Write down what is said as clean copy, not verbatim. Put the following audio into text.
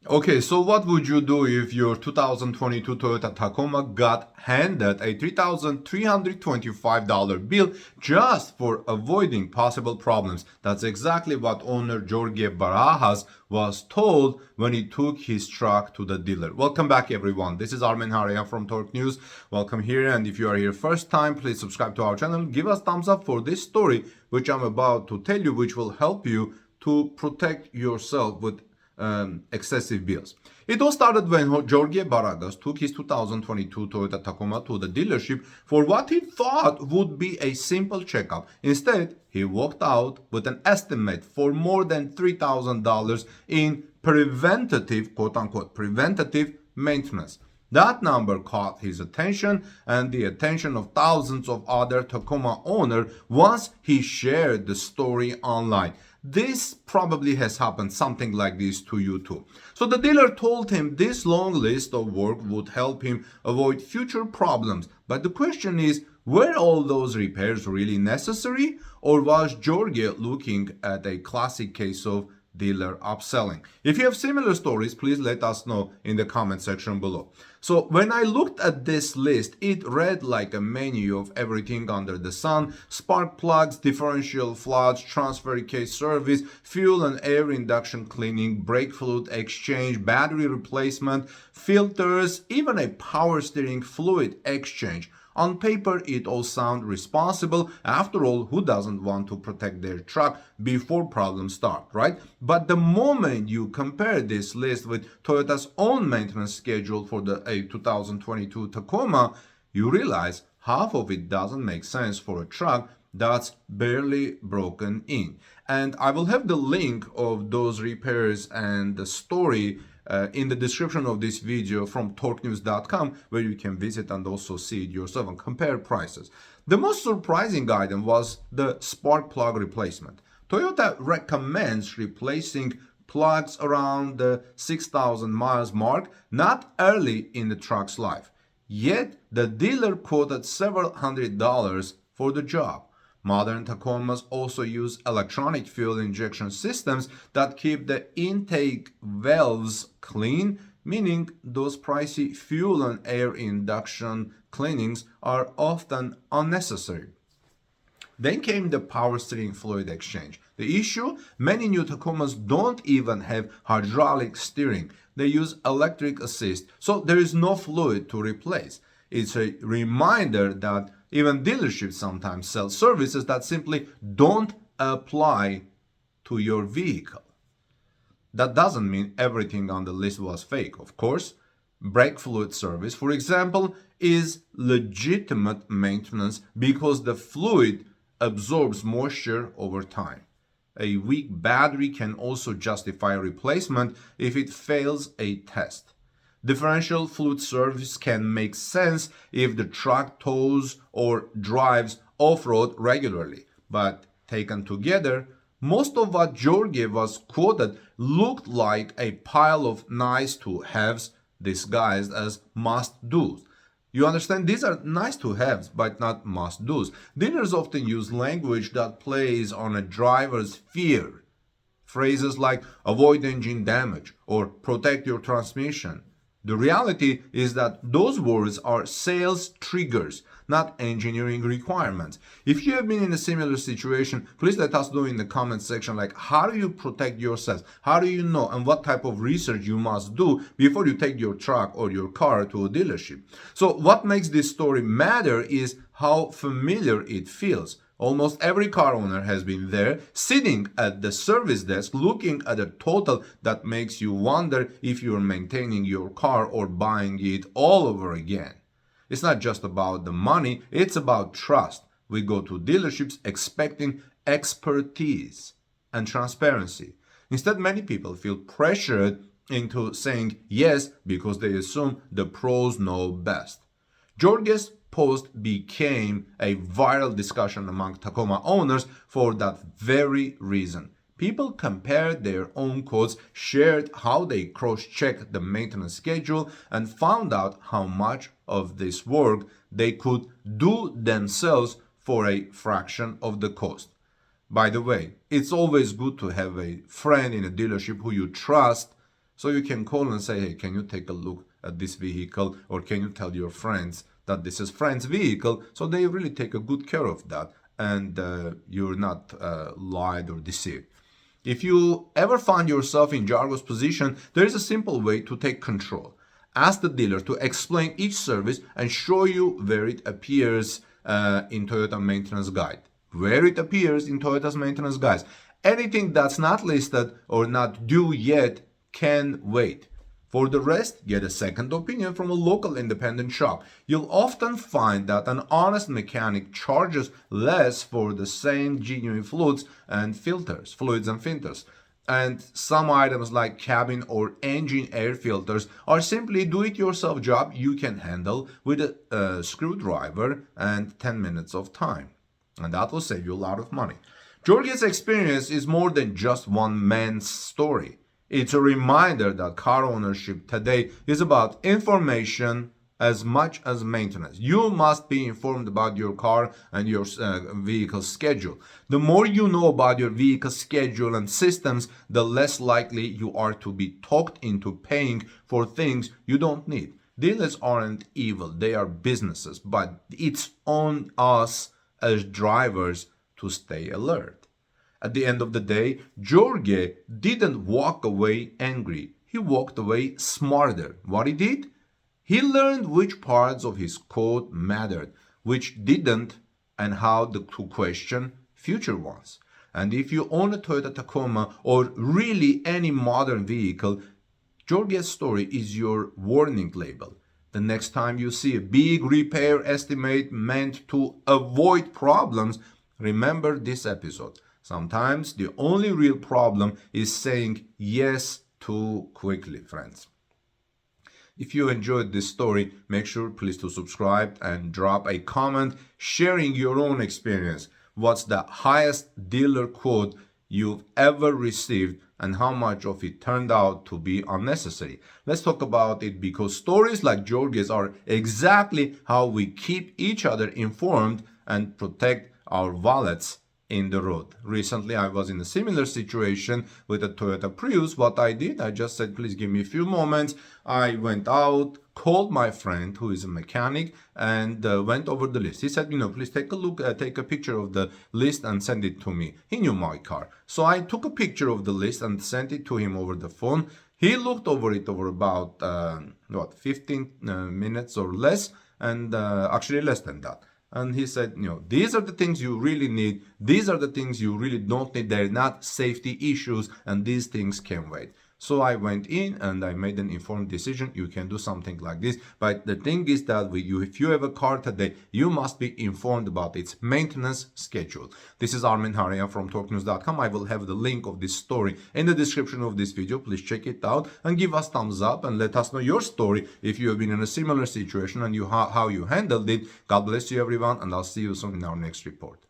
Okay, so what would you do if your 2022 Toyota Tacoma got handed a $3,325 bill just for avoiding possible problems? That's exactly what owner Jorge Barajas was told when he took his truck to the dealer. Welcome back, everyone. This is Armen Hareyan from Torque News. Welcome here, and if you are here first time, please subscribe to our channel. Give us thumbs up for this story, which I'm about to tell you, which will help you to protect yourself with excessive bills. It all started when Jorge Barajas took his 2022 Toyota Tacoma to the dealership for what he thought would be a simple checkup. Instead, he walked out with an estimate for more than $3,000 in preventative, quote unquote, preventative maintenance. That number caught his attention and the attention of thousands of other Tacoma owners once he shared the story online. This probably has happened something like this to you too. So the dealer told him this long list of work would help him avoid future problems. But the question is, were all those repairs really necessary, or was Jorge looking at a classic case of dealer upselling? If you have similar stories, please let us know in the comment section below. So when I looked at this list, it read like a menu of everything under the sun: spark plugs, differential floods, transfer case service, fuel and air induction cleaning, brake fluid exchange, battery replacement, filters, even a power steering fluid exchange. On paper, it all sounds responsible. After all, who doesn't want to protect their truck before problems start, right? But the moment you compare this list with Toyota's own maintenance schedule for the 2022 Tacoma, you realize half of it doesn't make sense for a truck that's barely broken in. And I will have the link of those repairs and the story in the description of this video from torquenews.com, where you can visit and also see it yourself and compare prices. The most surprising item was the spark plug replacement. Toyota recommends replacing plugs around the 6,000 miles mark, not early in the truck's life. Yet the dealer quoted several $100s for the job. Modern Tacomas also use electronic fuel injection systems that keep the intake valves clean, meaning those pricey fuel and air induction cleanings are often unnecessary. Then came the power steering fluid exchange. The issue? Many new Tacomas don't even have hydraulic steering. They use electric assist, so there is no fluid to replace. It's a reminder that even dealerships sometimes sell services that simply don't apply to your vehicle. That doesn't mean everything on the list was fake, of course. Brake fluid service, for example, is legitimate maintenance because the fluid absorbs moisture over time. A weak battery can also justify replacement if it fails a test. Differential fluid service can make sense if the truck tows or drives off-road regularly, but taken together, most of what Jorge was quoted looked like a pile of nice to haves disguised as must do's. You understand? These are nice to haves, but not must do's. Dealers often use language that plays on a driver's fear. Phrases like avoid engine damage or protect your transmission. The reality is that those words are sales triggers, not engineering requirements. If you have been in a similar situation, please let us know in the comment section, like, how do you protect yourself? How do you know and what type of research you must do before you take your truck or your car to a dealership? So what makes this story matter is how familiar it feels. Almost every car owner has been there, sitting at the service desk, looking at a total that makes you wonder if you're maintaining your car or buying it all over again. It's not just about the money, it's about trust. We go to dealerships expecting expertise and transparency. Instead, many people feel pressured into saying yes because they assume the pros know best. Jorge's post became a viral discussion among Tacoma owners for that very reason. People compared their own quotes, shared how they cross-checked the maintenance schedule, and found out how much of this work they could do themselves for a fraction of the cost. By the way, it's always good to have a friend in a dealership who you trust, So you can call and say, hey, can you take a look at this vehicle, or can you tell your friends that this is friend's vehicle? So they really take a good care of that, and you're not lied or deceived. If you ever find yourself in Jargo's position, there is a simple way to take control. Ask the dealer to explain each service and show you where it appears in Toyota Maintenance Guide. Where it appears in Toyota's Maintenance Guides. Anything that's not listed or not due yet can wait. For the rest, get a second opinion from a local independent shop. You'll often find that an honest mechanic charges less for the same genuine fluids and filters. And some items like cabin or engine air filters are simply do-it-yourself job you can handle with a screwdriver and 10 minutes of time. And that will save you a lot of money. Jorge's experience is more than just one man's story. It's a reminder that car ownership today is about information as much as maintenance. You must be informed about your car and your vehicle schedule. The more you know about your vehicle schedule and systems, the less likely you are to be talked into paying for things you don't need. Dealers aren't evil, they are businesses, but it's on us as drivers to stay alert. At the end of the day, Jorge didn't walk away angry. He walked away smarter. What he did? He learned which parts of his code mattered, which didn't, and how to question future ones. And if you own a Toyota Tacoma or really any modern vehicle, Jorge's story is your warning label. The next time you see a big repair estimate meant to avoid problems, remember this episode. Sometimes the only real problem is saying yes too quickly, friends. If you enjoyed this story, make sure please to subscribe and drop a comment sharing your own experience. What's the highest dealer quote you've ever received and how much of it turned out to be unnecessary? Let's talk about it, because stories like Jorge's are exactly how we keep each other informed and protect our wallets in the road. Recently, I was in a similar situation with a Toyota Prius. What I did, I just said, please give me a few moments. I went out, called my friend who is a mechanic, and went over the list. He said, please take a look, take a picture of the list and send it to me. He knew my car. So I took a picture of the list and sent it to him over the phone. He looked over it over about, 15 minutes or less, and actually less than that. And he said, these are the things you really need. These are the things you really don't need. They're not safety issues, and these things can wait. So I went in and I made an informed decision. You can do something like this. But the thing is that if you have a car today, you must be informed about its maintenance schedule. This is Armen Harian from TalkNews.com. I will have the link of this story in the description of this video. Please check it out and give us thumbs up and let us know your story if you have been in a similar situation and how you handled it. God bless you, everyone, and I'll see you soon in our next report.